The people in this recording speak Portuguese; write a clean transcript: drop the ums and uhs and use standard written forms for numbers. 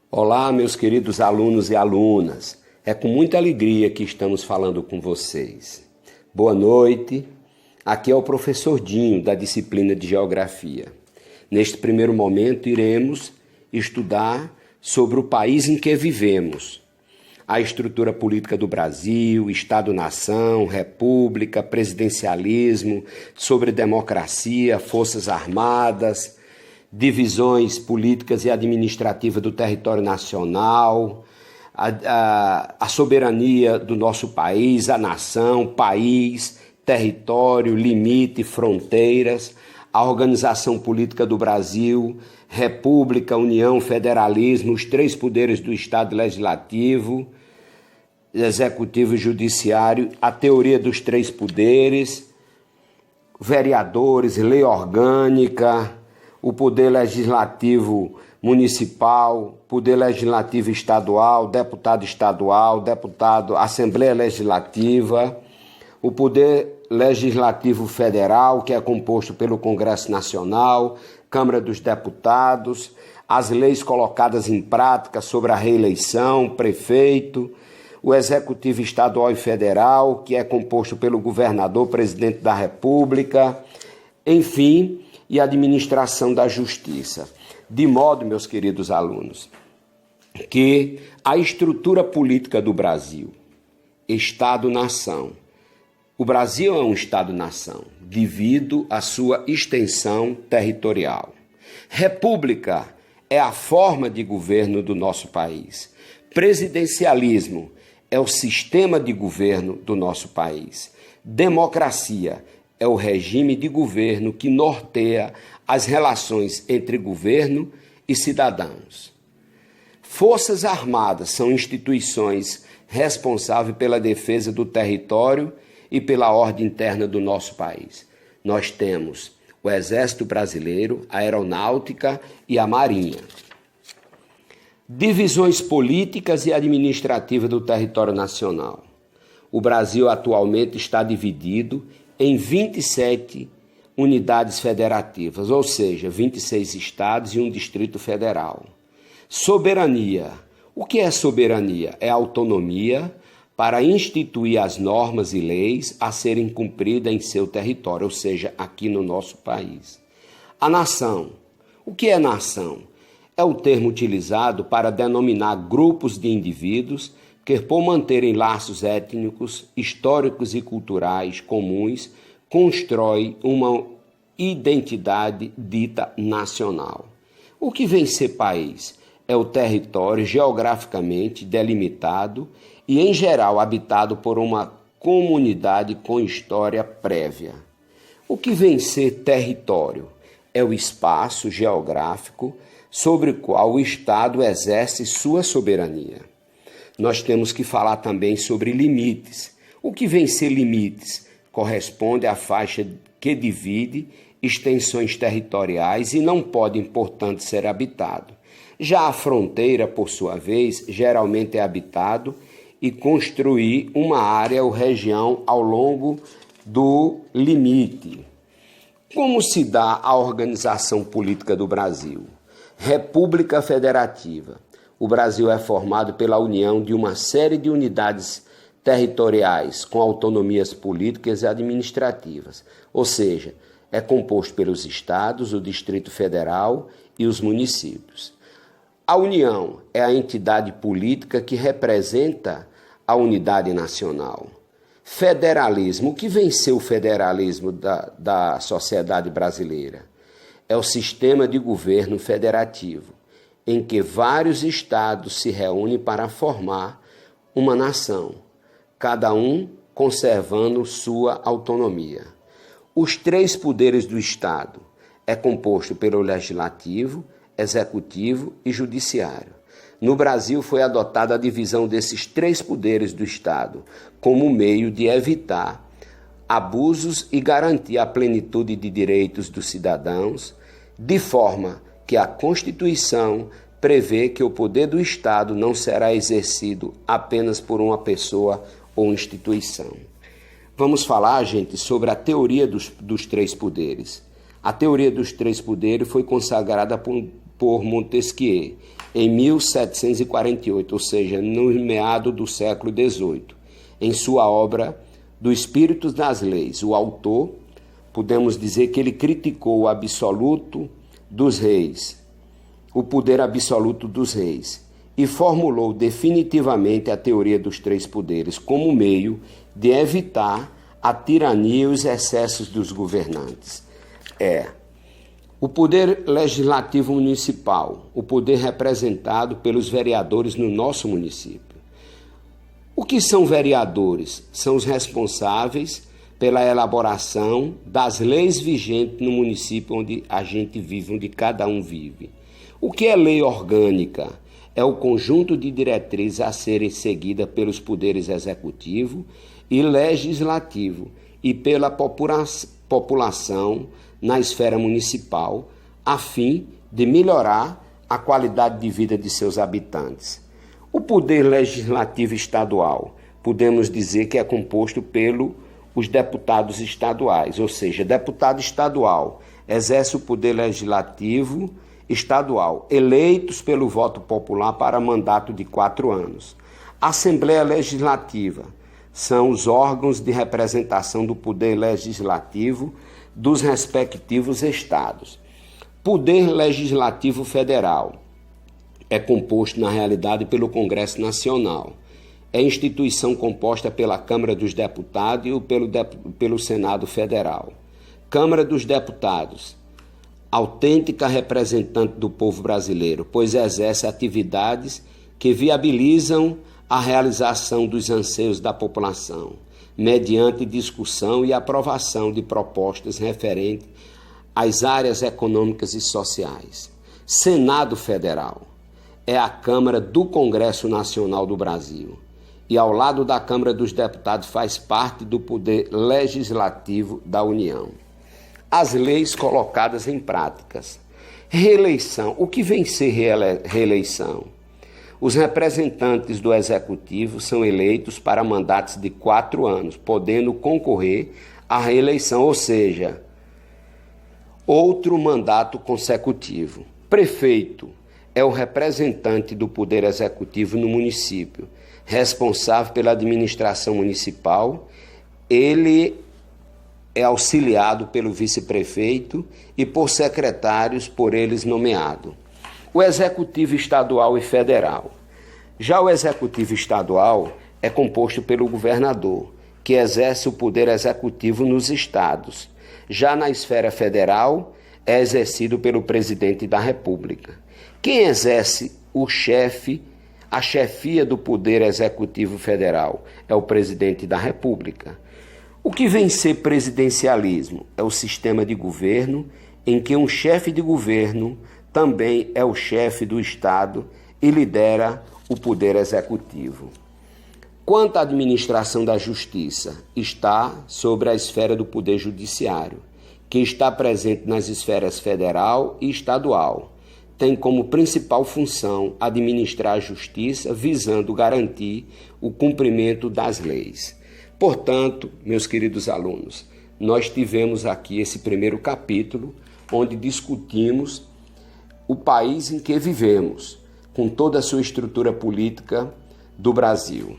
Olá, meus queridos alunos e alunas. É com muita alegria que estamos falando com vocês. Boa noite. Aqui é o professor Dinho, da disciplina de Geografia. Neste primeiro momento, iremos estudar sobre o país em que vivemos. A estrutura política do Brasil, Estado-nação, República, presidencialismo, sobre democracia, forças armadas, divisões políticas e administrativas do território nacional, a soberania do nosso país, a nação, país, território, limite, fronteiras, a organização política do Brasil, República, União, Federalismo, os três poderes do Estado Legislativo, Executivo e Judiciário, a teoria dos três poderes, vereadores, lei orgânica, o poder legislativo municipal, poder legislativo estadual, deputado, Assembleia Legislativa, o poder legislativo federal, que é composto pelo Congresso Nacional, Câmara dos Deputados, as leis colocadas em prática sobre a reeleição, prefeito, o Executivo Estadual e Federal, que é composto pelo governador, presidente da República, enfim, e a administração da justiça. De modo, meus queridos alunos, que a estrutura política do Brasil, Estado-nação, o Brasil é um Estado-nação, devido à sua extensão territorial. República é a forma de governo do nosso país. Presidencialismo é o sistema de governo do nosso país. Democracia é o regime de governo que norteia as relações entre governo e cidadãos. Forças Armadas são instituições responsáveis pela defesa do território e pela ordem interna do nosso país. Nós temos o Exército Brasileiro, a Aeronáutica e a Marinha. Divisões políticas e administrativas do território nacional. O Brasil atualmente está dividido em 27 unidades federativas, ou seja, 26 estados e um Distrito Federal. Soberania. O que é soberania? É autonomia para instituir as normas e leis a serem cumpridas em seu território, ou seja, aqui no nosso país. A nação. O que é nação? É o termo utilizado para denominar grupos de indivíduos que, por manterem laços étnicos, históricos e culturais comuns, constrói uma identidade dita nacional. O que vem ser país? É o território geograficamente delimitado e, em geral, habitado por uma comunidade com história prévia. O que vem ser território? É o espaço geográfico sobre o qual o Estado exerce sua soberania. Nós temos que falar também sobre limites. O que vem ser limites? Corresponde à faixa que divide extensões territoriais e não podem, portanto, ser habitado. Já a fronteira, por sua vez, geralmente é habitado e construir uma área ou região ao longo do limite. Como se dá a organização política do Brasil? República Federativa. O Brasil é formado pela união de uma série de unidades territoriais com autonomias políticas e administrativas, ou seja, é composto pelos estados, o Distrito Federal e os municípios. A União é a entidade política que representa a unidade nacional. Federalismo. O que vem ser o federalismo da sociedade brasileira? É o sistema de governo federativo, em que vários estados se reúnem para formar uma nação, cada um conservando sua autonomia. Os três poderes do Estado é composto pelo Legislativo, Executivo e Judiciário. No Brasil foi adotada a divisão desses três poderes do Estado como meio de evitar abusos e garantir a plenitude de direitos dos cidadãos, de forma que a Constituição prevê que o poder do Estado não será exercido apenas por uma pessoa ou instituição. Vamos falar, gente, sobre a teoria dos três poderes. A teoria dos três poderes foi consagrada por Montesquieu em 1748, ou seja, no meado do século XVIII. Em sua obra Do Espírito das Leis, o autor, podemos dizer que ele criticou o absoluto dos reis, o poder absoluto dos reis, e formulou definitivamente a teoria dos três poderes como meio de evitar a tirania e os excessos dos governantes. O poder legislativo municipal, o poder representado pelos vereadores no nosso município. O que são vereadores? São os responsáveis pela elaboração das leis vigentes no município onde a gente vive, onde cada um vive. O que é lei orgânica? É o conjunto de diretrizes a serem seguidas pelos poderes executivo e legislativo e pela população na esfera municipal, a fim de melhorar a qualidade de vida de seus habitantes. O poder legislativo estadual, podemos dizer que é composto pelos deputados estaduais, ou seja, deputado estadual exerce o poder legislativo estadual, eleitos pelo voto popular para mandato de 4 anos. Assembleia Legislativa são os órgãos de representação do poder legislativo dos respectivos estados. Poder Legislativo Federal é composto, na realidade, pelo Congresso Nacional. É instituição composta pela Câmara dos Deputados e pelo Senado Federal. Câmara dos Deputados, autêntica representante do povo brasileiro, pois exerce atividades que viabilizam a realização dos anseios da população, mediante discussão e aprovação de propostas referentes às áreas econômicas e sociais. Senado Federal é a Câmara do Congresso Nacional do Brasil e, ao lado da Câmara dos Deputados, faz parte do Poder Legislativo da União. As leis colocadas em práticas. Reeleição. O que vem ser reeleição? Os representantes do Executivo são eleitos para mandatos de 4 anos, podendo concorrer à reeleição, ou seja, outro mandato consecutivo. Prefeito é o representante do Poder Executivo no município, responsável pela administração municipal. Ele é auxiliado pelo vice-prefeito e por secretários por eles nomeado. O Executivo Estadual e Federal. Já o Executivo Estadual é composto pelo governador, que exerce o poder executivo nos estados. Já na esfera federal, é exercido pelo presidente da República. Quem exerce a chefia do Poder Executivo Federal é o presidente da República. O que vem ser presidencialismo? É o sistema de governo em que um chefe de governo também é o chefe do Estado e lidera o Poder Executivo. Quanto à administração da Justiça, está sobre a esfera do Poder Judiciário, que está presente nas esferas federal e estadual. Tem como principal função administrar a justiça, visando garantir o cumprimento das leis. Portanto, meus queridos alunos, nós tivemos aqui esse primeiro capítulo, onde discutimos o país em que vivemos, com toda a sua estrutura política do Brasil.